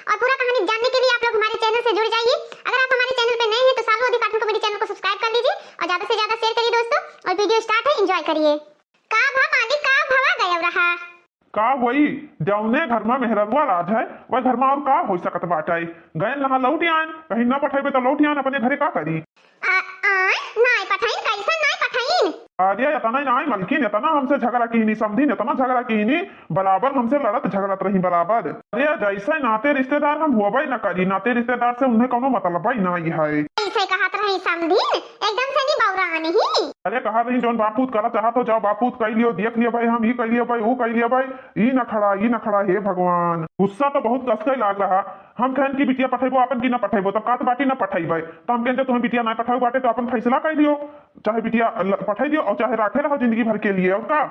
और पूरा कहानी जानने के लिए आप लोग हमारे चैनल से जुड़ जाइए। अगर आप हमारे चैनल पे नए हैं तो सालों अधिक कार्टून कॉमेडी चैनल को सब्सक्राइब कर लीजिए और ज्यादा से ज्यादा शेयर करिए दोस्तों। और वीडियो स्टार्ट है, एंजॉय करिए। का भा मालिक का भवा गया रहा का वही जौने घर में मेहरबुआ राज है वह घर में और का हो सकत बाटे। गए लहा लौट आन, कहीं ना पठेबे तो लौट आन, अपने घरे का करी। नाय पठाइन कैसा नाय पठाइन अरे इतना नाई मलकिन, इतना हमसे झगड़ा की नहीं समझी, इतना झगड़ा की नहीं, बराबर हमसे लड़त झगड़त रही बराबर। अरे जैसे नाते रिश्तेदार हम हुआ ना करी, नाते रिश्तेदार से उन्हें कोनो मतलब ही नहीं है। ऐसे कहत रही समझी एकदम से नहीं बौरा नहीं। अरे कहा नहीं जोन बापूत करा चाहा तो जाओ बापूत कह लियो, देख लियो भाई, हम ही कह लियो भाई, वो कह लियो भाई, ई न खड़ा हे भगवान। गुस्सा तो बहुत कस के लाग रहा। हम कहन की बिटिया पठेबो अपन की ना पठेबो, तो कात बाटी ना पठेबै, तो हम कहते तुम्हें बिटिया ना पठाओ बाटे तो अपन फैसला कर लियो, चाहे बिटिया पठाई दियो और चाहे राखे रहो जिंदगी भर के लिए। और का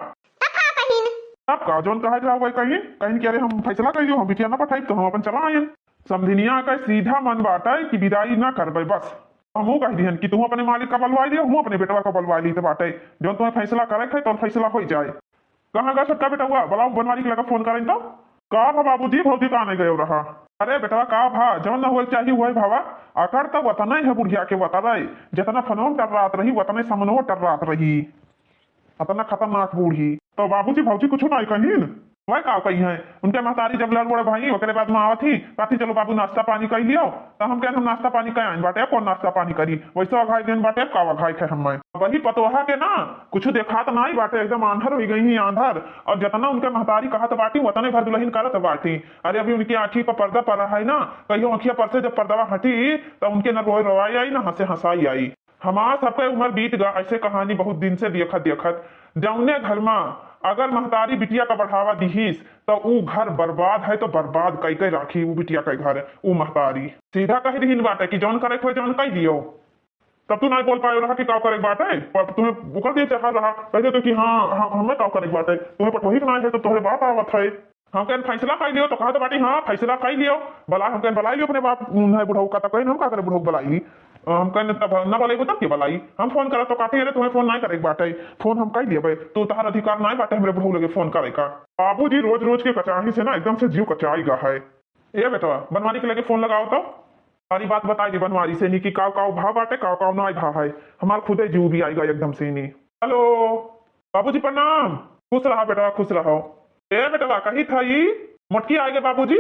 तब का जोन कहा जाओ भाई, कहीं कहीं कि अरे हम फैसला कर लियो, हम बिटिया ना पठाई तो हम अपन चला आयन। समझनिया का सीधा मन बाटा कि विदाई ना करबे, बस हम कह दिहन कि तुम अपने मालिक का बलवा लियो, हम अपने बेटवा का बलवा ली बाटे, जो तुम्हें फैसला करे है तो फैसला हो जाए। कहाँ गया छोटका बेटा हुआ, बुलाओ बनवारी के लगा फोन करें तो का भा बाबूजी भौजी का नहीं गए रहा। अरे बेटवा का भा जौन ना हुआ चाहिए हुआ भावा, आकर तो वतना है बुढ़िया के बता रहे, जितना फनो टर रात रही वतने समनो टर रात रही, अतना खतरनाक बूढ़ी। तो बाबूजी भौजी कुछ नहीं कहीं वह का कही है, उनके महतारी जब लड़ बड़े भाई ओकरे बाद में आवत ही काफी चलो बाबू नाश्ता पानी कर लियो, तो हम कहते हम नाश्ता पानी कर आइन बाटे, कौन नाश्ता पानी करी वैसे अघाई दिन बाटे का अघाई खे हम वही पतोहा के ना कुछ देखात नहीं बाटे, एकदम आंधर हो गई ही आंधर। और जितना उनके महतारी कहत बाटी उतने भर दुल्हन करत बाटी। अरे अभी उनकी आंखी पर पर्दा पड़ रहा है ना, कहीं आंखिया पर से जब पर्दा हटी तो उनके न रोए रोवाई आई ना हंसे हंसाई आई। हमारा सबके उम्र बीत गया ऐसे कहानी बहुत दिन से देखत देखत। जौने घर में अगर महतारी बिटिया का बढ़ावा दीहिस तो वो घर बर्बाद है, तो बर्बाद कई कई राखी वो बिटिया का घर वो महतारी। सीधा कह रही बात कि जौन करे जौन कह दियो, तब तू नहीं बोल पाए रहा कि का करे बात है, तुम्हें उकर दिए चाह रहा कहते तो कि हाँ हमें का करे बात है, तुम्हें पटवही ना है तो तुम्हें बात आवत है। हम कहन फैसला कर लियो तो कहा तो बाटी हाँ फैसला कर लियो, बला हम कहन बलाई लियो अपने बाप बुढ़ऊ का, तो कहीं हम का करे बुढ़ऊ बलाई, हम कहने तब न बोले तब के बलाई। हम फोन करा तो काटे, अरे तुम्हें फोन नहीं करे बाटे, फोन हम कर दिए भाई, तो तहार अधिकार नहीं बाटे हमरे बुढ़ऊ लगे फोन करे का। बाबूजी रोज रोज के कचाही से ना एकदम से जीव कचाई गा है। ये बेटा बनवारी के लगे फोन लगाओ तो सारी बात बताई दी बनवारी से नहीं कि काव काव भाव बाटे काव काव ना भाव है, हमार खुदे जीव भी आएगा एकदम से नहीं। हेलो बाबूजी प्रणाम, खुश रहा बेटा खुश रहो। ए बेटवा कही था ये मोटकी आएगे बाबूजी।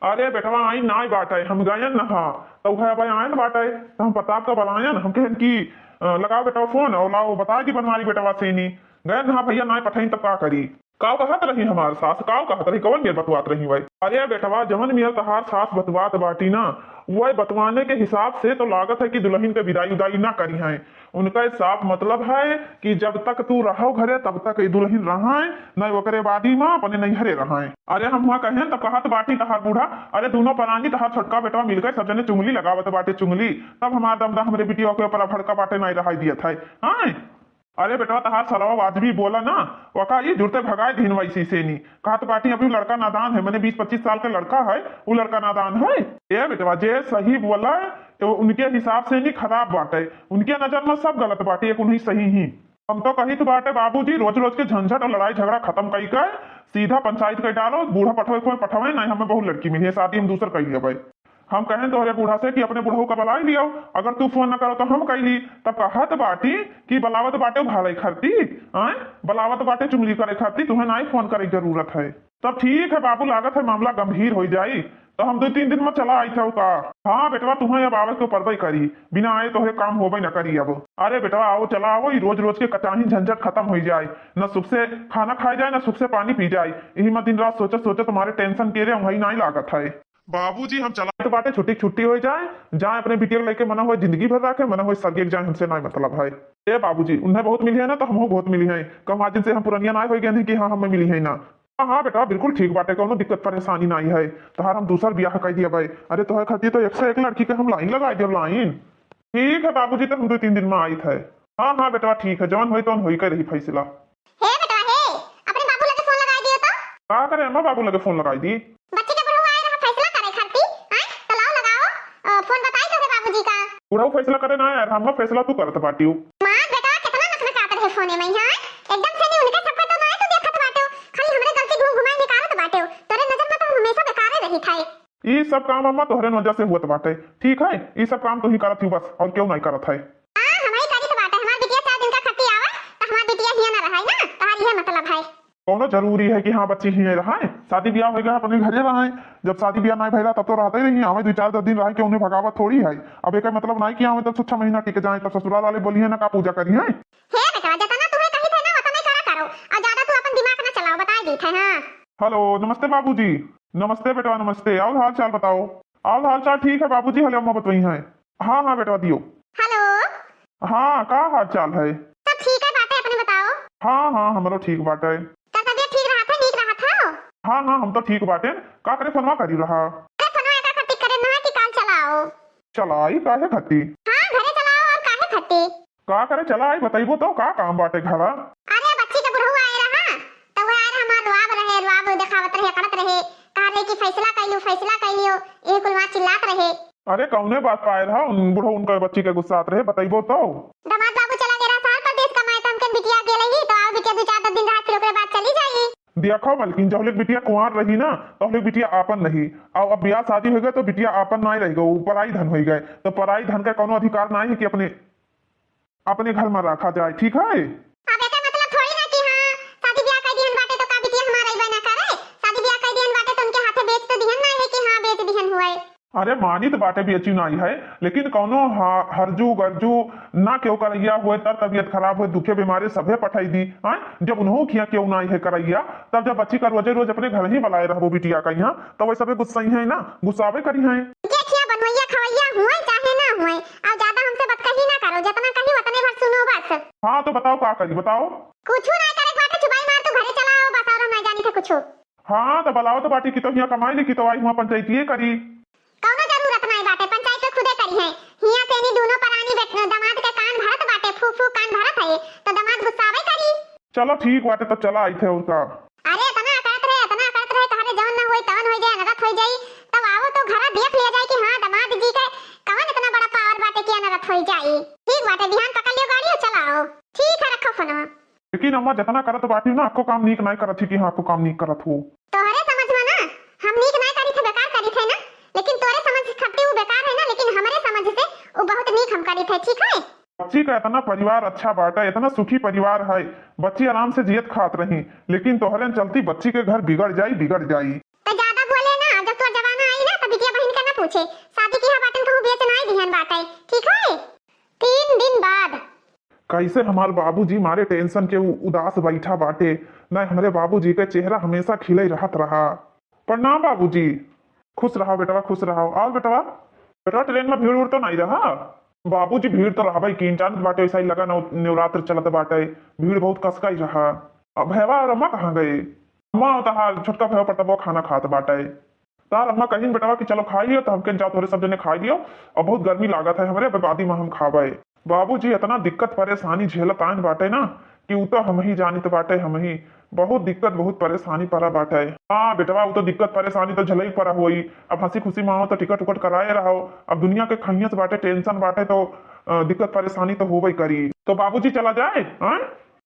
अरे बेटवा आई ना बाटे, हम गए नहा तो वह भाई आए बाटे, तो हम प्रताप का बलायन हम कहन की लगाओ बेटा फोन और लाओ बता दी बनवारी बेटवा से नहीं गए नहा भैया ना पठाई तब का करी। काव कहत रही हमारे सास, काव कहत रही कवन मेर बतवात रही भाई। अरे बेटवा जमन मेर तहार सास बतवात बाटी ना वह बतवाने के हिसाब से तो लागत है कि दुल्हन के विदाई उदाई ना करी है। उनका साफ मतलब है कि जब तक तू रहो घरे तब तक दुल्हन रहा न ओकरे बादी माँ अपने नहीं घरे रहा। अरे हम वहाँ कहें तब कहत बाटी तहार बूढ़ा, अरे दोनों परानी तहार छोटका बेटवा मिल गए सब जने चुंगली लगावत बाटे चुंगली, तब हमारा दमदा हमरे बिटिया के ऊपर भड़का बाटे नहीं रहा दिया था। हाँ अरे बेटा तहार सरवा वाजबी बोला ना, वका ये जुड़ते भगाए दिन वैसी से नहीं कहा तो बाटी अभी लड़का नादान है, मैंने 20-25 साल का लड़का है वो लड़का नादान है। ये बेटवा जे सही बोला तो उनके हिसाब से नहीं खराब बाटे, उनके नजर में सब गलत बाटे एक उन्हीं सही ही। हम तो कही तो बाटे बाबूजी रोज रोज के झंझट और लड़ाई झगड़ा खत्म कई कर सीधा पंचायत कर डालो, बूढ़ा पठवे नहीं हमें बहुत लड़की मिली है, शादी हम दूसर कर लिया भाई। हम कहें तो अरे बूढ़ा से कि अपने बुढ़ऊ का बलाई लियो, अगर तू फोन न करो तो हम कैली, तब कहत बाटी कि बलावत बाटे भाले खरती आए बलावत बाटे चुंगली करे खरती, तुम्हें नहीं फोन करे जरूरत है। तब ठीक है बाबू लागत है मामला गंभीर हो जाये तो हम 2-3 दिन में चला आई था का। हाँ बेटवा तुम्हें अब आवे तो पर्दा करी, बिना आए तो काम हो न करी अब। अरे बेटवा आओ चला आओ, रोज रोज के कचाही झंझट खत्म हो जाए, न सुख से खाना खाई जाए न सुख से पानी पी जाए, यही मैं दिन रात सोचे तुम्हारे टेंशन के रहे वही नहीं लागत है। बाबूजी हम चला तो बाटे छुट्टी हो जाए जाए अपने बिटिया लेके मना हुआ जिंदगी भर रखे मना हुआ सर्गे जाए, हमसे नहीं मतलब है। ए बाबूजी उन्हें बहुत मिली है ना तो हम बहुत मिली है, कम आज दिन से हम पुरानिया ना हो गए कि हाँ हमें मिली है ना। हाँ बेटा बिल्कुल ठीक बाटे, कोनो दिक्कत परेशानी नहीं है, तहार हम दूसरा ब्याह कर दिया भाई। अरे तो खाती तो 101 लड़की के हम लाइन लगा दिया लाइन। ठीक है बाबूजी तो हम 2-3 दिन में आई थे। हाँ बेटा ठीक है जौन हुई तो हुई कर रही फैसला। क्या करे अम्मा बाबू लगे फोन लगाई दी बुढ़ऊ फैसला करे ना यार, हम फैसला तू करत बाटी हूँ। मां बेटा कितना नखरा काटत है फोने में हां एकदम से नहीं उनके सबका तो मैं तो देखत बाटे खाली हमरे गलती घुमाई निकालत बाटे, तेरे नजर में तो हमेशा बेकार रही था। ये सब काम अम्मा तोहरे वजह से हुआ बाटे, ठीक है? ये सब काम तू ही करत हूँ बस, और क्यों नहीं करत है? हां हमारी करी तो बात है, हमार बिटिया 4 दिन का खर्ची आवा तो हमार बिटिया हिया ना रहाई ना, तहार ये मतलब है। कोनो जरूरी है कि हाँ बच्ची ही रहा है? शादी ब्याह हो गया अपने घरे रहा है, जब शादी ब्याह नहीं भैया तब तो रहते ही नहीं, हमें 2-4 दिन रह के उन्हें भगावत थोड़ी है। अब एक मतलब नहीं कि हमें तब 6 महीना टिक जाए, तब ससुराल वाले बोलिए ना का पूजा करी है। हे बेटा जतना तुम्हें कही थे ना उतना ही करा करो, और ज्यादा तू अपन दिमाग ना चलाओ, बता दी थे। हां हेलो नमस्ते बाबूजी। नमस्ते बेटा नमस्ते, और हाल चाल बताओ? और हाल चाल ठीक है बाबूजी, हले अम्मा बतवई है। हाँ हाँ बेटा दियो। हेलो हाँ का हाल चाल है? सब ठीक है बातें अपने बताओ। हाँ हाँ हमारो ठीक बाटे। तबियत ठीक रहा था, नीक रहा था? हाँ हाँ हम तो ठीक बाटे। का करे फनवा करी रहा? अरे फनवा का खट्टी करे ना कि काल चलाओ। चलाई काहे खत्ती? हां घरे चलाओ और काहे खट्टी? का करे चलाई बताइबो तो का काम बाटे घरा? अरे बच्ची का बुढ़ऊ आए रहा तो वो आए रहा, रुआब रहे, रुआब दिखावत रहे, करत रहे, कहा रहे कि फैसला कैलियो, ये कुलवा चिल्लात रहे। अरे कौने बात पाए रहा उन बुढ़ो उनका बच्ची के गुस्सा आत रहे, बताइबो तो। दामाद बाबू चला गया साल परदेश कमाए, तो हमके बिटिया गेले ही तो आओ बिटिया 2-4 दिन रहा, फिर ओकरे बाद चली जाई। देखो मलकिन जब लोग बिटिया कुंवार रही ना तो लोग बिटिया आपन रही, और अब ब्याह शादी हो गए तो बिटिया आपन नहीं रह गई, पराई धन हो गए, तो पराई धन का कोनो अधिकार नहीं है कि अपने अपने घर में रखा जाए, ठीक है? अब एका मतलब थोड़ी ना कि हां शादी ब्याह कर दिहन बाटे तो का बिटिया हमारा ही बना करे, शादी ब्याह कर दिहन बाटे तो उनके हाथे बेच तो दिहन ना है कि हां बेच दिहन हुए। अरे मानी तो बाटे भी अच्छी नहीं है, लेकिन कोनो हरजू गरजू ना क्यों करैया हुए, तब तबियत खराब हुए, दुखे बीमारी सभे पठाई दी है, जब उन्हों किया क्यों ना है करैया, तब जब बच्ची का रोजे रोज अपने घर ही बुलाए रहो बिटिया का यहाँ, तो वही सभे गुस्सा ही है ना, गुस्सावे करी है। देखिए बनवैया खवैया हुए चाहे ना हुए, अब ज्यादा हमसे बदकही ना करो, जितना कही उतने भर सुनो बस। हाँ तो बताओ का करी बताओ। कुछ ना करे बाटे चुपाई मार तो घरे चलाओ बस, और हम ना जानी थे कुछ। हाँ तो बुलाओ तो बाटी की तो यहाँ कमाई ली की तो आई वहाँ पंचायती करी। कौनो जरूरत नहीं बाटे, पंचायत तो खुदे करी है, हिया से नी दोनों परानी दामाद के कान भरत बाटे, फू फू कान भरत है, तो दामाद गुस्सावे करी। चलो ठीक बाटे तो चला आई थे उनका। अरे तना करत रहे कहारे जवन ना होई तवन हो जाए, नरत हो जाई, तब आओ तो घरा देख लिया जाए कि हां दामाद जी के कवन इतना बड़ा पावर बाटे कि नरत हो जाई। ठीक बाटे बिहान पकड़ लियो गाड़ी और चलाओ। ठीक है रखो फोन। लेकिन अम्मा जितना करत बाटी ना आपको काम नीक नहीं करत थी कि हाँ आपको काम नीक करत हो। तोहरे समझ में ना हम नीक नहीं करी थे, बेकार करी थे ना, लेकिन तोरे समझ खट्टी वो बेकार है ना, लेकिन हमारे समझ से वो बहुत नीक हम करी थे, ठीक है? बच्ची का इतना परिवार अच्छा बाटा, इतना सुखी परिवार है, बच्ची आराम से जियत खात रही, लेकिन तोहरे चलती बच्ची के घर बिगड़ जाई। तो ज्यादा बोले ना, जब तो जमाना आई ना तो बिटिया बहन का ना पूछे, शादी की बातें कहूं बेच नहीं दिहन बाटे, ठीक है? 3 दिन बाद कैसे हमारे बाबूजी मारे टेंशन के उदास बैठा बाटे, न हमारे बाबूजी का चेहरा हमेशा खिले रहत रहा। प्रणाम बाबूजी। खुश रहो बेटवा खुश रहो। और बेटवा बेटवा ट्रेन में भीड़ उड़ तो नहीं रहा? बाबूजी भीड़ तो रहा भाई, की चांद बाटे ऐसा ही लगा नवरात्र चलत बाटे, भीड़ बहुत कसका ही रहा। अब भैया और अम्मा कहाँ गए? अम्मा तो छोटका भैया पड़ता वो खाना खात बाटे, तार अम्मा कहीं बेटवा कि चलो खा लियो, तो हमके जाओ थोड़े सब जने खा लियो, और बहुत गर्मी लागत है हमारे बर्बादी में हम खावे। बाबूजी इतना दिक्कत परेशानी झेलत आन बाटे ना कि उ तो हम ही जानित बाटे, हम ही बहुत दिक्कत बहुत परेशानी पड़ा बाटे। हाँ बेटवा वो तो दिक्कत परेशानी तो झेल ही पड़ा हुई, अब हंसी खुशी में हो तो टिकट उकट कराए रहो, अब दुनिया के खैयस बाटे टेंशन बाटे तो दिक्कत परेशानी तो होबे करी। तो बाबूजी चला जाए? हाँ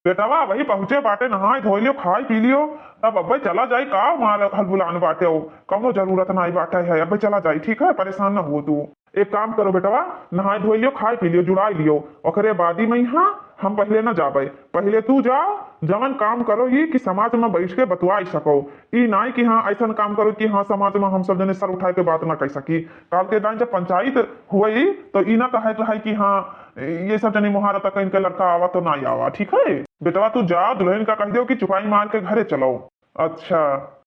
बेटवा वही पहुंचे बाटे, नहाए धो लियो खाई पी लियो, अब अब चला जाए का मार हल बुलाने बाटे हो, कौनो जरूरत नहीं बाटे है, अब चला जाए, ठीक है? परेशान ना हो तू। एक काम करो बेटवा, नहाए धो लियो खाई पी लियो जुड़ाई लियो, ओकरे बादी में यहाँ हम पहले न जाबे, पहले तू जाओ, जवन काम करो ये कि समाज में बैठ के बतवाई सको, ई नहीं कि हाँ ऐसा काम करो कि हाँ समाज में हम सब जने सर उठाए के बात ना कह सकी। काल के टाइम जब पंचायत हुई तो ई ना कहे रहे कि हाँ ये सब जने मुहारत का इनके लड़का आवा तो ना आवा, ठीक है? बेटवा तू जा, दुल्हन का कह दो कि चुपाई मार के घरे चलो। अच्छा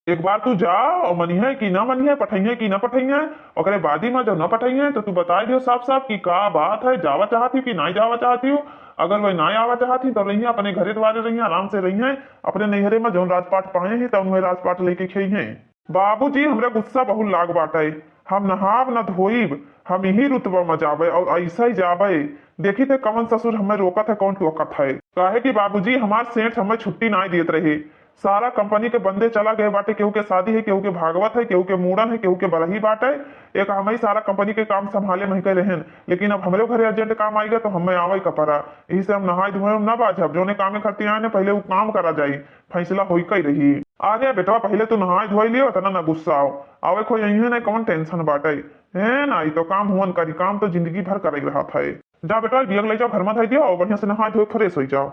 एक बार तू जा और मनिहे कि ना मनिहे, पठैहे कि ना पठैहे, ओकरे बादी में जब ना पठैहे तो तू बता दियो साफ साफ कि का बात है, जावा चाहती कि नहीं जावा चाहती हो। अगर वह ना आवा चाहती तो रही अपने घरे द्वारे रही, आराम से रही, अपने नैहरे में जो राजपाट पाए हैं तो उन्हें राजपाट लेके खई हैं। बाबूजी हमरे गुस्सा बहुत लाग बाटे, हम नहाब न धोइब, हम यही रुतबा में जाबे और ऐसा ही जाबे, देखी थे कौन ससुर हमें रोकत है कौन टोकत है। काहे कि बाबूजी हमार सेठ हमें छुट्टी नहीं देत रहे, सारा कंपनी के बंदे चला गए बाटे, केहू के शादी है, केहू के भागवत है, केहू के मूड़न है, केहू के बरही बाटे, एक हम ही सारा कंपनी के काम संभाले नहीं के रहन, लेकिन अब हमरे घरे अर्जेंट काम आई गए तो हमें आवे का पड़ा, यही से हम नहाए धोए ना बाजब, जो ने कामे करती आए ने पहले वो काम करा जाये, फैसला होई कई रही। अरे बेटवा पहले तू नहाय धोई लियो तना ना गुस्सा आओ आवे कोई यही है ना कौन टेंशन बाटे है ना ई तो काम हुवन करी काम तो जिंदगी भर कर रहा था जा बेटा बियंग ले जाओ घर में धोई दियो और बढ़िया से नहाय धोए फ्रेश हो जाओ।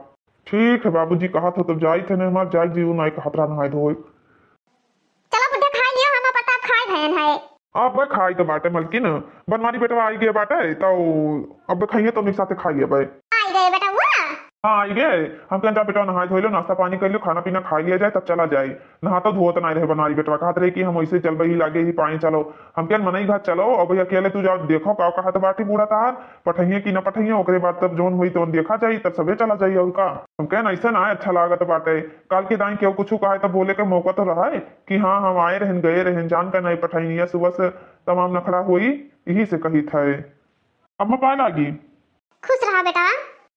ठीक है बाबूजी कहा था तब जाई थे ने हमार जाई जीव ना कहत रहा नहाय धोए। चलो बुड्ढा खा लियो हम पता खाए भैन है। अब खाई तो बाटे मलकिन बनवारी बेटवा आई गए बाटे तो अब खाइए तो मेरे साथ खाइए भाई। आई गए बेटा हुआ। हाँ आई गए हम कहते बेटा नहाय धो लो नाश्ता पानी कर लो खाना पीना खा लिया जाए तब चला जाए नहाता धोता नहीं रहे बनवारी बेटवा कहते रहे कि हम वैसे चल रही लागे ही पानी चलो हम क्या मनई घर चलो और भाई अकेले तू जाओ देखो का कहा तो बाटी बूढ़ा तार पठइए कि न पठइए ओकरे बाद तब जोन हुई तो देखा जाए तब सबे चला जाइए और का हम कहन ऐसा ना अच्छा लागत बाटे काल के दाई केहू कुछ कहा तो बोले के मौका तो रहा है कि हाँ हम आए रहन गए रहन जान का नहीं पठइए सुबह से तमाम नखड़ा हुई यही से कही था अब पाए लागी खुश रहा बेटा।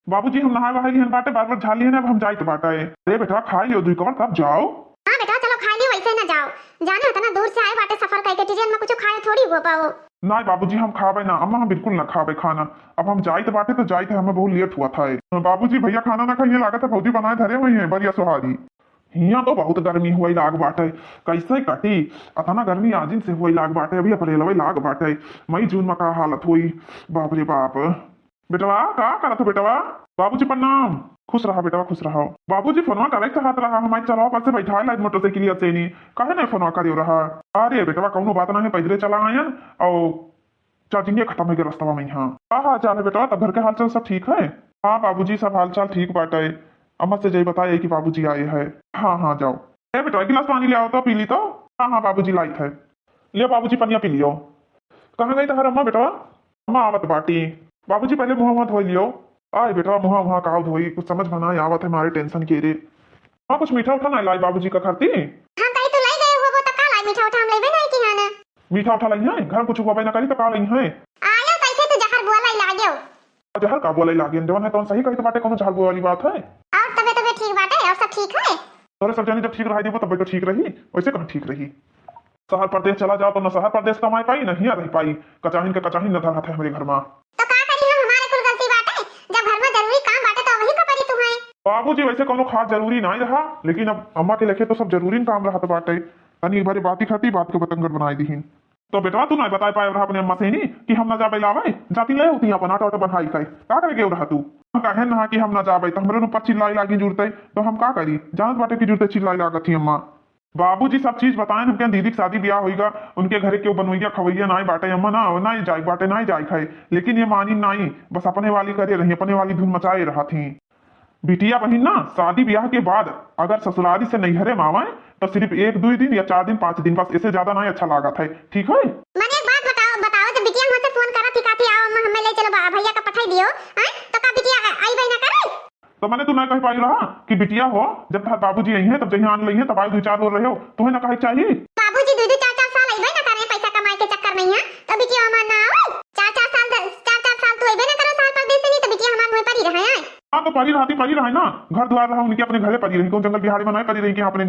बाबूजी हम नहाए वहाए लिहन बाटे बार बार झाली है ना अब हम जाए तो बाटा है अरे बेटा खा लियो दुई कवर तब जाओ। हाँ बेटा चलो खा लियो वैसे ना जाओ जाने होता ना दूर से आए बाटे सफर करके ट्रेन में कुछ खाए थोड़ी हो पाओ। नहीं बाबूजी हम खावे ना अम्मा हम बिल्कुल ना खावे खाना अब हम जाए तो बाटे तो जाए थे हमें बहुत लेट हुआ था बाबूजी भैया खाना ना खाइए लागत है भौजी बनाए धरे हुई है बढ़िया सुहारी हिया तो बहुत गर्मी हुई लाग बाटे कैसे कटी अतना गर्मी आजिन से हुई लाग बाटे अभी अप्रैल हुई लाग बाटे मई जून में का हालत हुई बाप रे बाप। बेटवा का करत हो बेटवा बाबूजी प्रणाम खुश रहा बेटवा खुश रहा बाबूजी फोनवा करे चाहत रहा हमारे चलाओ पास से बैठा लाइट मोटरसाइकिल से नहीं काहे नहीं फोनवा करियो रहा अरे बेटवा कौनो बात ना है पैदले चला आयन और चार्जिंग खत्म हो गया रास्ता में यहाँ हाँ हाँ चाल है बेटवा तब घर के हाल चाल सब ठीक है। हाँ बाबूजी सब हाल चाल ठीक बाटे अम्मा से जय बताए कि बाबूजी आए हैं। हाँ हाँ जाओ ए बेटा गिलास पानी ले आओ तो पी ली तो हाँ हाँ बाबूजी लाई थे लियो बाबूजी पनिया पी लियो कहाँ गई तो अम्मा बेटवा अम्मा आवत बाटी बाबूजी पहले मुँह धोई लियो आए बेटा मुँह वहाँ कहा धोई कुछ समझ बना आवत है हमारे टेंशन के रे हाँ कुछ मीठा उठा ना लाई बाबूजी का खाती हम कहीं तो लाई गए हो वो तो का लाई मीठा उठा हम लेबे नहीं की हां मीठा उठा लाई है घर कुछ हुआ ना करी तो का लाई है आयो कैसे तो जहर बुआ लाई लागयो जहर का बोले लागे जवन है तो सही कही तो बाटे कोनो जहर बुआ वाली बात है और तबे ठीक बाटे और सब ठीक है तोरे सब जानी जब ठीक रही तब तो ठीक रही वैसे कहाँ ठीक रही शहर प्रदेश चला जाओ तो न शहर प्रदेश कमाई पाई न हिया रह पाई कचाहिन के कचाहिन न धरा थे हमारे घर में तो का करी हम हमारे कुल गलती बाटे जब घर में जरूरी काम बाटे तो वही का करी तुम्हें बाबूजी वैसे कोनो खास जरूरी नहीं रहा लेकिन अब अम्मा के लेके तो सब जरूरी काम रहा तो बाटे तनी भरे बात ही खाती बात के बतंगड़ बनाई दीहिन तो बेटवा तू नहीं बता पाए रहा अपने अम्मा से नहीं कि हम ना जा लावे जाती ले होती अपन आटा बनाई खाई का करे रहा तू कहे ना कि हम ना जाबे तो हमरे ऊपर चिल्लाई लागी जुड़ते तो हम का करी जानत बाटे की जुड़ते चिल्लाई लागत थी अम्मा बाबूजी सब चीज बताएं हम क्या दीदी की शादी ब्याह होगा उनके घरे क्यों बनवैया खवैया ना बाटे अम्मा ना जाए बाटे ना जाए खाए लेकिन ये मानी नहीं बस अपने वाली करे रही अपने वाली धुन मचाए रहा थी बिटिया बहन ना शादी ब्याह के बाद अगर ससुराली से नैहरे मावाए तो सिर्फ 1-2 दिन या 4 दिन 5 दिन बस इससे ज्यादा नहीं अच्छा लगा था ठीक है। मैंने एक बात बताओ जब बिटिया हमसे फोन करा थी काती आओ अम्मा हमें ले चलो भैया का पठाई दियो हैं तो का बिटिया आई भाई ना करे तो मैंने तू ना कह पाई रहा कि बिटिया हो जब बाबूजी आई है तब जहाँ आने लगी है तब आए 2-4 रोज रहे हो तुम्हें ना कहे चाहिए बाबूजी 2-4 साल आई भाई ना करे पैसा कमाए के चक्कर में है तो बिटिया हमार ना आओ 4-4 साल तो आइबे ना करो साल परदेस से नहीं तो बिटिया हमार वहीं पर ही रहे हैं। हाँ तो परी रहा ना घर द्वार रहा उनके अपने घरे परी रही कौन जंगल बिहाड़ी में नहीं परी रही कि अपने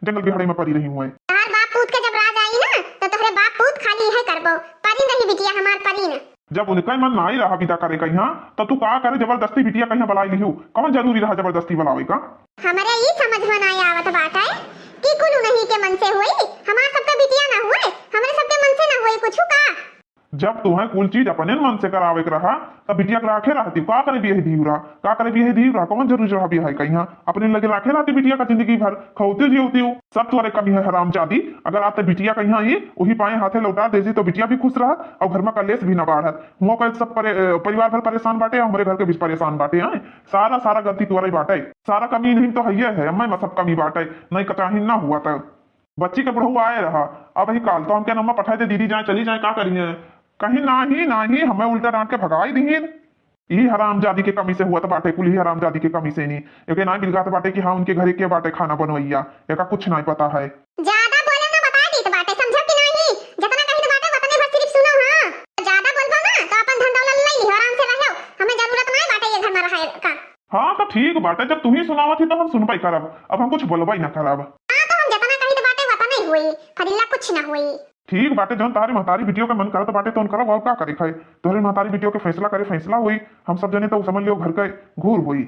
जंगल बिहाड़ी में परी रही हुए तार बाप पूत के जब राज आई ना तो तोहरे बाप पूत खाली है करबो परी नहीं बिटिया हमार परी ना जब उनका मन नहीं रहा पिता करे कहीं तो तू का करे जबरदस्ती बिटिया कहीं बुलाई लिहू कौन जरूरी रहा जबरदस्ती बुलावे का हमारे ये समझ में नहीं आवत बात है कि कुल नहीं के मन से हुई हमार सबका बिटिया ना हुए हमारे सबके मन से ना हुई कुछ का जब तुम्हें कुल चीज अपने मन से करावे के रहा तब बिटिया के राखे रहती का करे बिहे धीवरा का करे बिहे धीवरा कौन जरूरी रहा बिहा कहीं अपने लगे राखे रहती बिटिया का जिंदगी भर खौती जीवती हो सब तुम्हारे कमी है हराम जादी अगर आते बिटिया कहीं आई वही पाए हाथे लौटा देती तो बिटिया भी खुश रहा और घर में कलेश भी न बढ़त हुआ कल सब परिवार भर परेशान बाटे हमारे घर के भी परेशान बाटे हैं सारा गलती तुम्हारी बाटे सारा कमी नहीं तो है मैं सब कमी बाटे नहीं कचाही ना हुआ था बच्ची के बुढ़ऊ आए रहा अब ही काल तो हम क्या नम्मा पठाए थे दीदी जाए चली जाए क्या करेंगे कहीं नहीं हमें उल्टा डांट के भगाई दी यही हरामजादी के कमी से हुआ था बाटे कुल ही हरामजादी के कमी से नहीं एक ना बिलगा था बाटे कि हाँ उनके घरे के बाटे खाना बनवैया एक कुछ नहीं पता है ज्यादा बोले ना बता दी तो बाटे समझो कि नहीं जितना कहीं तो बाटे उतने भर सिर्फ सुनो हां ज्यादा बोलबो ना तो अपन धंधा ले ली आराम से रहो हमें जरूरत नहीं बाटे ये घर में रहे का हाँ तो ठीक बाटे जब तू ही सुनावा थी तो हम सुन पाई करब अब हम कुछ बोलबा ही ना करब हां तो हम जितना कहीं तो बाटे वता नहीं हुई फरिल्ला कुछ ना हुई ठीक बाटे जौन तारी महतारी बिटियों का मन करत बाटे तो करब और का करे खाए तोहरे महतारी बिटियों के फैसला करे फैसला हुई हम सब जने तो समझ लियो घर के घूर हुई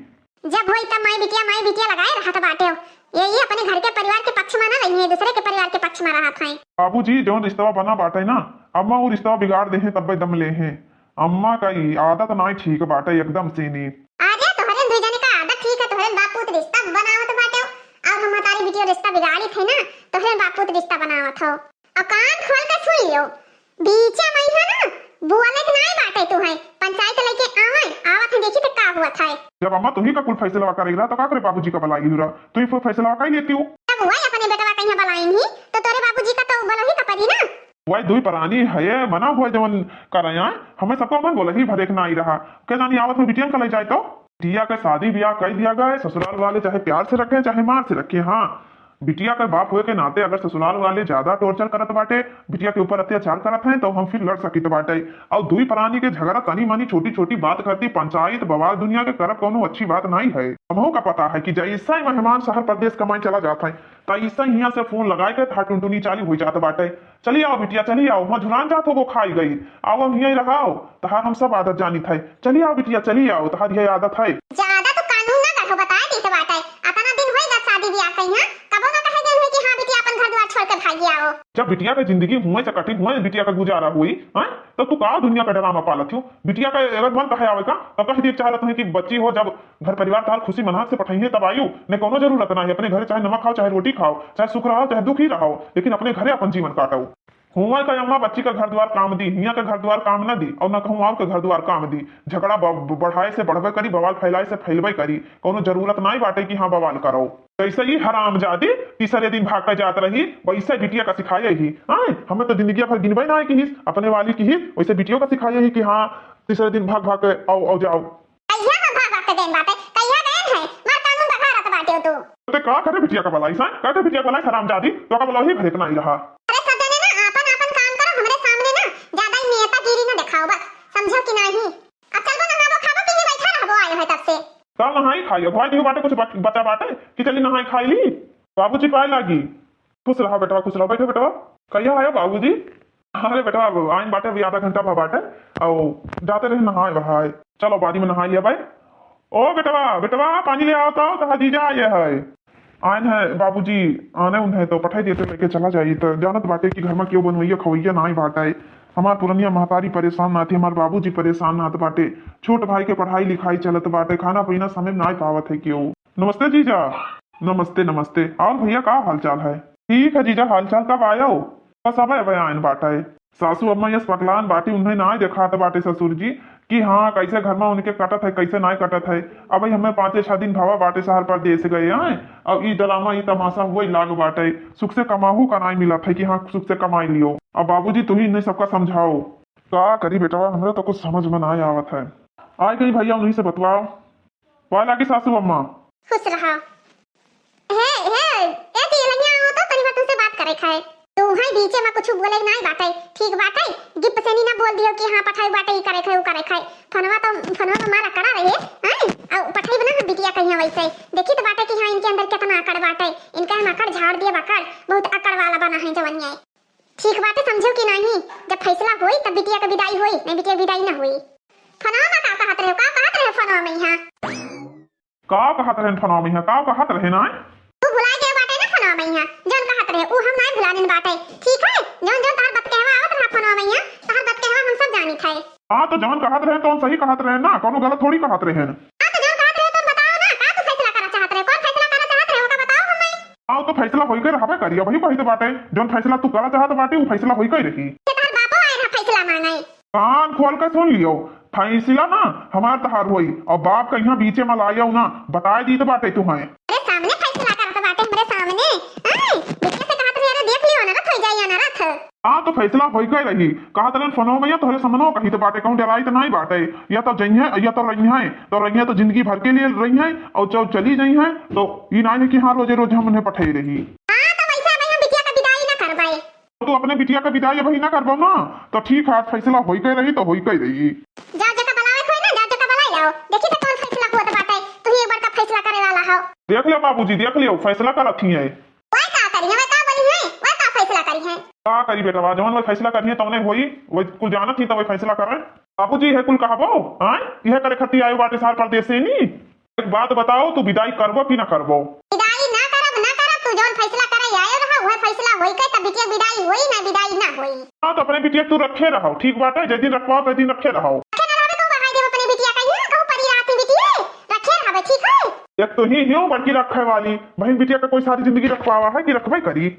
जब होई तब माई बिटिया लगाए रहा था बाटे यही अपने घर के परिवार के पक्ष में ना रही है, दूसरे के परिवार के पक्ष में रहा था। बाबूजी जो रिश्ता बना बाटे ना, अम्मा वो रिश्ता बिगाड़ दे हैं तब दम ले हैं। अम्मा का ही आदत ना ठीक बाटे एकदम से नहीं। आजा तोहरे दुई जने का आदत ठीक है, तोहरे बापूत रिश्ता बनावत बाटे और हम तारी बिटिया रिश्ता बिगाड़ी थे ना, तोहरे बापूत रिश्ता बनावत हो। और कान खोल के सुन लियो, बीचे मई है ना बुआले के नहीं बाटे तू है, पंचायत लेके आवत है देखी तो का हुआ था। जब अम्मा तुम्ही का कुल फैसला करेगा तो का करे बाबूजी का भलाई हुआ, तुम फैसला का ही लेती हो। जब हुआ अपने बेटवा कहीं भलाई नहीं तो तोरे बाबूजी का तो भला ही का पड़ी ना। वही दुई परानी है मना हुआ जवन कराया हमें सबको मन बोला ही भरेक ना आई रहा क्या जानी आवत में बिटिया का ले जाए तो बिटिया का शादी ब्याह कर दिया गया। ससुराल वाले चाहे प्यार से रखें चाहे मार से रखें, हाँ बिटिया का बाप हुए के नाते अगर ससुराल वाले ज्यादा टॉर्चर करत बाटे, बिटिया के ऊपर अत्याचार करत हैं तो हम फिर लड़ सकित बाटे। और दुई प्राणी के झगड़ा तनी मानी छोटी छोटी बात करती पंचायत बवाल दुनिया के करब कोनो अच्छी बात नहीं है। हमहू का पता है कि जैसा ही मेहमान शहर प्रदेश कमाई चला जाता है तैसा ही यहाँ से फोन लगाए के था टुनटुनी चालू हो जाता बाटे। चलिए आओ बिटिया चलिए आओ, वहाँ झुलान जात हो वो खाई गई, आओ हम यही रहाओ तहार हम सब आदत जानी थे। चलिए आओ बिटिया चलिए आओ तहार यही आदत है। ज्यादा तो कानून ना कहो बताए दी तो बाटे अपना दिन होएगा शादी ब्याह कहीं हां कबो ना कहे गए कि हां बिटिया अपन घर द्वार छोड़ के भागी आओ। जब बिटिया का जिंदगी हुए से कटी हुए बिटिया का गुजारा हुई हैं तो तू का दुनिया का ड्रामा पालत हो। बिटिया का अगर मन कहे आवे का तो कह दी चाहत है कि बच्ची हो जब घर परिवार तार खुशी मना से पठाइए तब आयु ने कोनो जरूरत ना है। अपने घर चाहे नमक खाओ चाहे रोटी खाओ चाहे सुख रहो चाहे दुखी रहो, लेकिन अपने घरे अपन जीवन काटो। हुआ का अम्मा बच्ची का घर द्वार काम दी, हिया का घर द्वार काम न दी और न कहूँ और के घर द्वार काम दी। झगड़ा बढ़ाए से बढ़वे करी, बवाल फैलाए से फैलवे करी, कोनो जरूरत नहीं बाटे कि हाँ बवाल करो। ऐसे ही हरामजादी तीसरे दिन भाग कर जात रही वैसे बिटिया का सिखाया ही। हमें तो जिंदगी भर गिनवे ना की हिस अपने वाली की हिस, वैसे बिटियों का सिखाया ही कि हाँ तीसरे दिन भाग भाग के आओ जाओ। तो का करे बिटिया का भलाई सा का करे बिटिया का भलाई हरामजादी तो का भलाई भरेक नहीं रहा। अरे सब जने ना अपन अपन काम करो, हमरे सामने ना ज्यादा ही नेतागिरी ना दिखाओ बस, समझो कि नहीं। अब चल बना ना वो खाबो पीने बैठा रहबो आयो है तब से। कल नहाई खाई भाई दी बाटे कुछ बचा बाटे कि चली नहाई खाई ली। बाबूजी पाए लागी खुश रहा बेटा खुश रहो। बैठो बेटा कहिया आयो बाबूजी। अरे बेटा आइन बाटे भी आधा घंटा बाटे और जाते रहे नहाए बहाए। चलो बारी में नहाई लिया भाई। ओ बेटवा पानी ले आओ तो जीजा आए है आयन है बाबूजी आने उन्हें तो पठाई देते लेके चला जाइए। तो जानत बाटे कि घर में क्यों बनवैया खवैया ना ही बाटा है। हमार पुरनिया महतारी परेशान ना थी, हमारे बाबूजी परेशान ना बाटे, छोट भाई के पढ़ाई लिखाई चलत बाटे, खाना पीना समय में ना पावत है क्यों। नमस्ते जीजा। नमस्ते नमस्ते। और भैया का हाल चाल है। ठीक है जीजा हाल चाल कब आयो। बस अब आयन बाटा है। सासू अम्मा यस पकलान बाटी उन्हें ना दिखात बाटे ससुर जी कि हाँ कैसे घर में उनके कटत है कैसे ना कटत है। अब हमें 5-6 दिन भावा बाटे शहर पर देश गए हैं अब ई ड्रामा ई तमाशा हुआ लाग बाटे सुख से कमाहू का नहीं मिला था कि हाँ सुख से कमाई लियो। अब बाबूजी तुम इन्हें सबका समझाओ का करी बेटा हमें तो कुछ समझ में ना आवत है। आए गई भैया उन्हीं से बतवाओ। वाह लागी सासू अम्मा खुश रहा है ए ती लगिया हो तो तनी बात से बात करे खाए तू है बीचे में कुछ बोले नहीं बाटे ठीक बाटे गिप से नहीं ना बोल दियो कि हां पठाई बाटे ई करे खाए वो करे खाए। फनवा में मारा कड़ा रहे हैं और पठाई बना बिटिया कहिया वैसे देखी तो बाटे कि हां इनके अंदर कितना अकड़ बाटे। इनका हम अकड़ झाड़ दिए बकड़ बहुत अकड़ वाला बना है जवनिया। ठीक बाटे समझो कि नहीं जब फैसला होई तब बिटिया का विदाई होई नहीं बिटिया विदाई ना हुई। फनवा में का कहत रहे फनवा में यहां का कहत रहे फनवा में का कहत रहे ना तू भुला गया बाटे ना फनवा में यहां जोन कहत रहे ऊ हम नहीं भुलाने बाटे ठीक है। जोन जोन तार बात कहवा आवत रहा फनवा में यहां तार बात कहवा हम सब जानी थे। हां तो जवन कहत रहे तो सही कहत रहे ना कोनो गलत थोड़ी कहत रहे। हां तो जोन कहत रहे तो बताओ ना का तू फैसला करना चाहत रहे कौन फैसला करना चाहत रहे वो का बताओ हमें। हां तो फैसला होई के रहबे करियो वही कहित बाटे जोन फैसला तू करना चाहत बाटे वो फैसला होई के रही। तार बापो आए ना फैसला मांगे कान खोल कर सुन लियो फैसला ना हमार तहार होई और बाप का यहाँ बीचे में लाया ना बताए दी तो बाटे तुम्हें अरे सामने फैसला करत बाटे हमरे सामने बिटिया से कहत रहे देख लियो ना रथ हो जाई ना रथ। हाँ तो फैसला होई के रही कहा तलन फनो में या तोरे समनो कही तो बाटे कहूं डराई तो नहीं बाटे या तो जई है या तो रही है तो जिंदगी भर के लिए रही है और जब चली जाई है तो ये ना है कि हाँ रोजे रोज हम उन्हें पठाई रही। हां तो वैसे हम बिटिया का विदाई ना करवाए तो अपने बिटिया का विदाई वही ना करबो ना तो ठीक है फैसला होई के रही तो होई के रही। जाओ जका बलावे कोई ना जाओ जका बलाई आओ देखी तो कौन फैसला होत बाटे तू ही एक बार का फैसला करे वाला हो। देख लियो बाबूजी देख लियो फैसला कर रखी है वही का करी है का बनी है वही का फैसला करी है का करी बेटा जवन वो फैसला करनी है तवने होई वो कुल जानत थी तो वो फैसला करे। बाबूजी है कुल कहबो हां यह करे खती आयो बाटे साल परदेश से नी एक बात बताओ, तू विदाई करबो कि ना करबो? विदाई ना करब तू जौन फैसला करे आयो रहा वह फैसला होई के तब बिटिया विदाई होई ना विदाई ना होई। हाँ तो अपने बिटिया तू रखे रहो, ठीक बात है, जिस दिन रखवाओ तो दिन रखे रहो। रखे ना रहबे तो बहाई देब अपने बिटिया कहिया कहू परी राती बिटिया रखे रहबे ठीक है। एक तो ही हूँ बड़की रखे वाली बहन बिटिया का कोई सारी जिंदगी रखवावा है कि रखबे करी?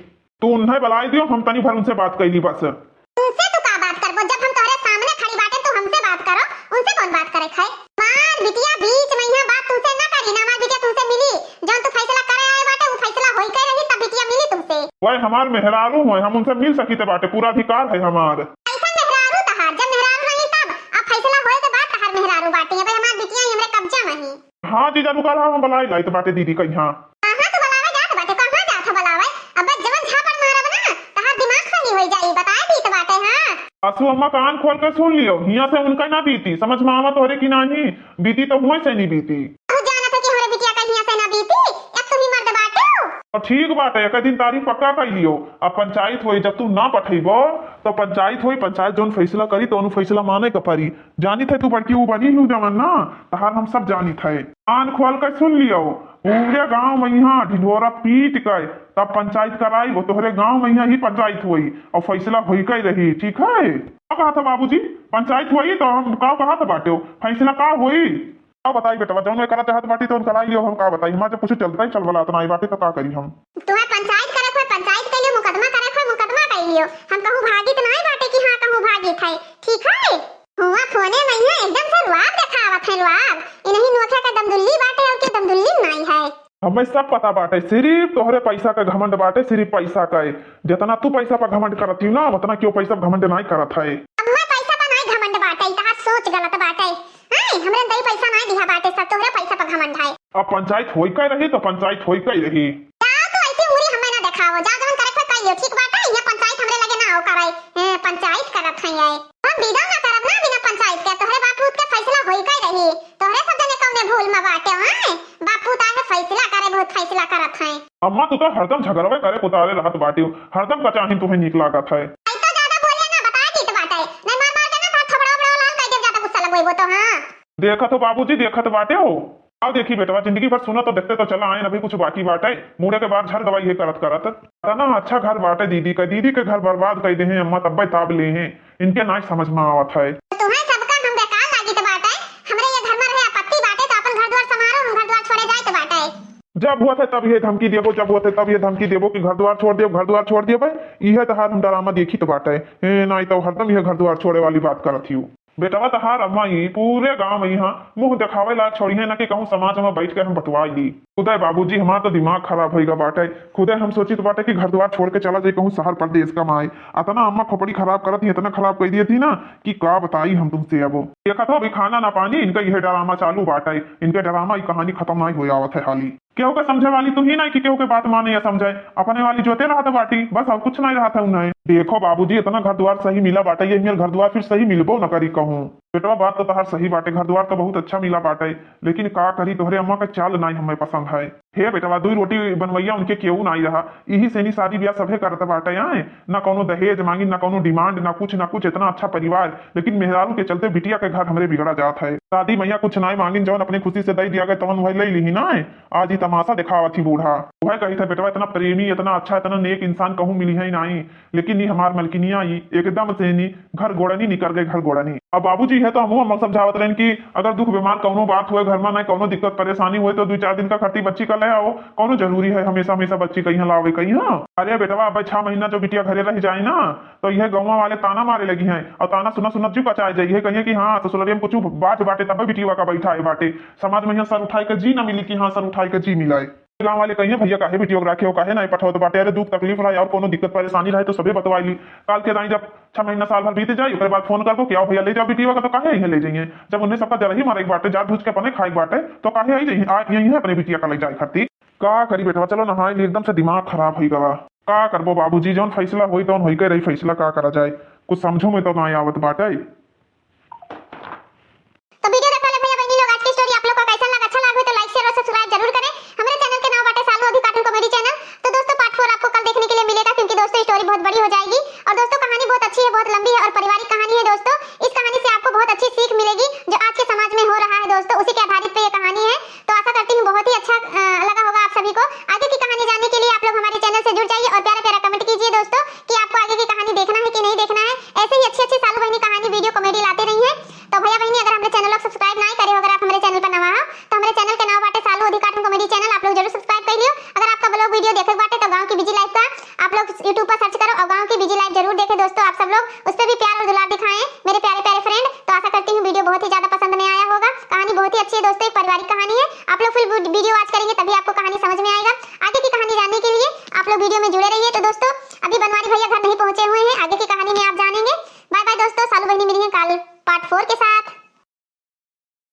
तू उन्हें बुलाई दियो, हम तनी भर उनसे बात कैली बस। उनसे तू का बात करबो जब हम तोहरे सामने खड़ी बाटे तो हमसे बात करो, उनसे कौन बात करे खाए? मार बिटिया बीच में यहाँ बात तुमसे ना करी ना, हमार बिटिया तुमसे मिली जौन तू फैसला करे आए बाटे वो फैसला होई के रही तब बिटिया मिली तुमसे। वह हमार मेहरारू है, हम उनसे मिल सकी बाटे, पूरा अधिकार है हमार। ऐसा मेहरारू तहार जब मेहरारू नहीं तब अब फैसला होए के बाद तहार मेहरारू बाटे भाई हमार बिटिया हमरे कब्जा में ही। हाँ जीजा रुका रहा, हम बुलाई लाई तो बाटे दीदी कहीं। हाँ कहां तू बुलावे जात बाटे, कहां जात बुलावे? अब जवन झापड़ मारब ना तहार दिमाग सही होई जाई, बताए दी तो बाटे। हां आसू अम्मा कान खोल कर सुन लियो, हिया से उनका ना बीती, समझ में आवा तोहरे की नहीं बीती तो हुए से नहीं बीती। तू जानत है कि हमरे बिटिया कहिया से ना बीती, अब तू ही मर्द बाटे हो। और ठीक बात है, एक दिन तारीख पक्का कर लियो। अब पंचायत होई, जब तू ना पठेबो तो पंचायत होई, पंचायत जोन फैसला करी तो उन फैसला माने का परी। जानी थे तू बड़की वो बनी हूँ जमन ना, तहार हम सब जानी थे। कान खोल कर सुन लियो, पूरे गांव में यहाँ ढिढोरा पीट कर तब पंचायत कराई, वो तोहरे गांव में यहाँ ही पंचायत हुई और फैसला होई कर रही, ठीक है? क्या कहा था बाबूजी? पंचायत हुई तो हम का कहा था बाटे फैसला का हुई? क्या बताई बेटा, जौन करा चाहत बाटी तो कराई लियो, हम का बताई? हमारे कुछ चलता ही चल बला तो नहीं बाटे तो का करी हम? तुम्हें पंचायत करे कोई पंचायत के लिए मुकदमा करे कोई मुकदमा कर लियो, हम कहूं भागी तो नहीं बाटे कि हां कहूं भागी थे, ठीक है? हुआ फोने में है एकदम से रुआब दिखावत है, रुआब इन्हीं नोखे का दमदुल्ली बाटे और के दमदुल्ली नहीं है। हमें सब पता बाटे, सिर्फ तोहरे पैसा का घमंड बाटे, सिर्फ पैसा का। जितना तू पैसा पर घमंड करती हूँ ना उतना क्यों पैसा घमंड नहीं करत है। अब मैं पैसा पर नहीं घमंड बाटे, तहार सोच गलत बाटे। हां हमरे दई पैसा नहीं दिया बाटे, सब तोहरे पैसा पर घमंड है। अब पंचायत होई कर रही तो पंचायत होई कर रही। जा तो ऐसे उंगली हमें ना दिखाओ, जा जवन करे कर लियो, ठीक बाटे? ये पंचायत हमरे लगे ना हो कराई, पंचायत करत है ये। हम विदा ना करब ना बिना पंचायत के, तोहरे बापूत के फैसला होई कर रही, तोहरे सब जने कौने भूल में बाटे। हां बापूत आके फैसला करे, बहुत फैसला करत है। अम्मा तू तो हरदम झगड़वे करे पुतारे रहत बाटी, हरदम कचाही तुम्हें नीक लागत है। आई तो ज्यादा बोले ना, बता दी तो बाटे नहीं मार मार के ना थोड़ा बड़ा लाल कर दे, ज्यादा गुस्सा लगोई वो तो। हां देखा तो बाबूजी, देखा तो बाटे हो। अब देखी बेटा, जिंदगी भर सुना तो देखते तो चला आए, अभी कुछ बाकी बाटे, मुड़े के बाद झर दवाई ये करत करत ना। अच्छा घर बाटे दीदी का, दीदी के घर बर्बाद कर दे हैं अम्मा, तब्बे ताब ले हैं, इनके ना समझ में आवत है। तुम्हें सबका हम बेकार लागी तो बाटे, हमरे ये घर में रहे आपत्ति बाटे तो अपन घर द्वार संभालो, हम घर द्वार छोड़े जाए तो बाटे। जब हुआ था तब ये धमकी देबो, जब हुआ था तब ये धमकी देबो कि घर द्वार छोड़ दियो, घर द्वार छोड़ दियो। भाई यह तहार हम डरामा देखी तो बाटे, नहीं तो हरदम यह घर द्वार छोड़े वाली बात करत हूँ। बेटा तहार अम्मा ही पूरे गांव में यहाँ मुंह दिखावे लायक छोड़ी है ना कि कहूँ समाज में बैठ के हम बटवाई ली। खुदे बाबूजी हमारा तो दिमाग खराब होगा बाटे, खुदे हम सोची तो बाटे कि घर द्वार छोड़ के चला जाए कहूँ शहर प्रदेश का माए। अतना अम्मा खोपड़ी खराब करत थी, इतना खराब कर दी थी ना कि का बताई हम तुमसे। अब देखा था अभी खाना ना पानी, इनका यह ड्रामा चालू बाटे, इनके ड्रामा की कहानी खत्म नहीं हो आवत है हाली। केहू के समझे वाली तू ही नहीं कि केहू के बात माने या समझे, अपने वाली जोते रहा था बाटी, बस अब कुछ नहीं रहा था उन्हें। देखो बाबूजी इतना घर द्वार सही मिला बाटे, ये मेरे घर द्वार फिर सही मिलबो न करी कहूँ। बेटवा बात तो तहार सही बाटे, घर द्वार तो बहुत अच्छा मिला बाटे, लेकिन का करी तोहरे अम्मा का चाल नहीं हमें पसंद है। हे बेटवा दो रोटी बनवैया उनके केहू नहीं रहा, यही से नहीं शादी ब्याह सभे करते बाटे आए, ना कोनो दहेज मांगी, ना कोनो डिमांड, ना कुछ इतना अच्छा परिवार, लेकिन मेहरारू के चलते बिटिया के घर हमरे बिगड़ा जात है। शादी मैया कुछ नहीं मांगी, जौन अपनी खुशी से दई दिया गए तवन वही ले ली ना, आज ही तमाशा दिखावा थी बूढ़ा। वह कही था बेटवा इतना प्रेमी, इतना अच्छा, इतना नेक इंसान कहूँ मिली है नहीं, लेकिन ये हमार मलकिनिया ही एकदम से नहीं घर गोड़नी निकल गए, घर गोड़नी। अब बाबूजी है तो हम अम्मा समझावत रहे कि अगर दुख बीमार कौनो बात हुए घर में, नहीं कौनो दिक्कत परेशानी हुए तो 2-4 दिन का खर्ची बच्ची का ले आओ, कौनो जरूरी है हमेशा हमेशा बच्ची कहीं लावे कहीं। हाँ अरे बेटवा अब 6 महीना जो बिटिया घरे रह जाए ना तो यह गाँव वाले ताना मारे लगी है, और ताना सुना सुना चुप आ जाइए, कहिए कि हाँ ससुररिया में कुछ बात बाटे तब बिटिया का बैठा है बाटे, समाज में यहाँ सर उठाई के जी ना मिली कि हाँ सर उठाई के जी मिला है। गाँव वाले कहिए भैया काहे वीडियो रखे हो, काहे नहीं पठाओ तो बाटे, अरे दुख तकलीफ रहा और कोनो दिक्कत परेशानी रहे तो सबे बतवाई ली। काल के दाई जब 6 महीना साल भर बीते जाए, उसके बाद फोन कर दो क्या भैया ले जाओ वीडियो का, तो काहे यहीं ले जाइए, जब उन्हें सबका जरा ही मारे बाटे, जात भूज के अपने खाई बाटे तो काहे आई जाइए, आज यही है अपने बिटिया का ले जाए खरती। का करी बेटवा, चलो नहाए एकदम से दिमाग खराब हो गवा, का करबो बाबूजी, जौन फैसला हुई तो हो रही फैसला का करा जाए, कुछ समझो में तो ना आवत बाटे। तो वीडियो देखा ले भैया बहनी लोग, आज की स्टोरी आप लोग को कैसा लगा, अच्छा लगा तो लाइक शेयर और सब्सक्राइब जरूर करें। हमारे चैनल के नाम बाटे सालू अभी कार्टून कॉमेडी चैनल। तो दोस्तों पार्ट 4 आपको कल देखने के लिए मिलेगा, क्योंकि दोस्तों स्टोरी बहुत बड़ी हो जाएगी, और दोस्तों कहानी बहुत अच्छी है, बहुत लंबी है और पारिवारिक कहानी है दोस्तों। इस कहानी से आपको बहुत अच्छी सीख मिलेगी जो आज के समाज में हो रहा है दोस्तों, उसी के आधारित पे ये कहानी है। तो आशा लोग वीडियो देखे बाटे तो गांव की बिजी लाइफ का आप लोग YouTube पर सर्च करो और गांव की बिजी लाइफ जरूर देखें दोस्तों। आप सब लोग उस पर भी प्यार और दुलार दिखाएं मेरे प्यारे प्यारे फ्रेंड। तो आशा करती हूँ वीडियो बहुत ही ज्यादा पसंद में आया होगा। कहानी बहुत ही अच्छी है दोस्तों, एक पारिवारिक कहानी है। आप लोग फिर वीडियो वॉच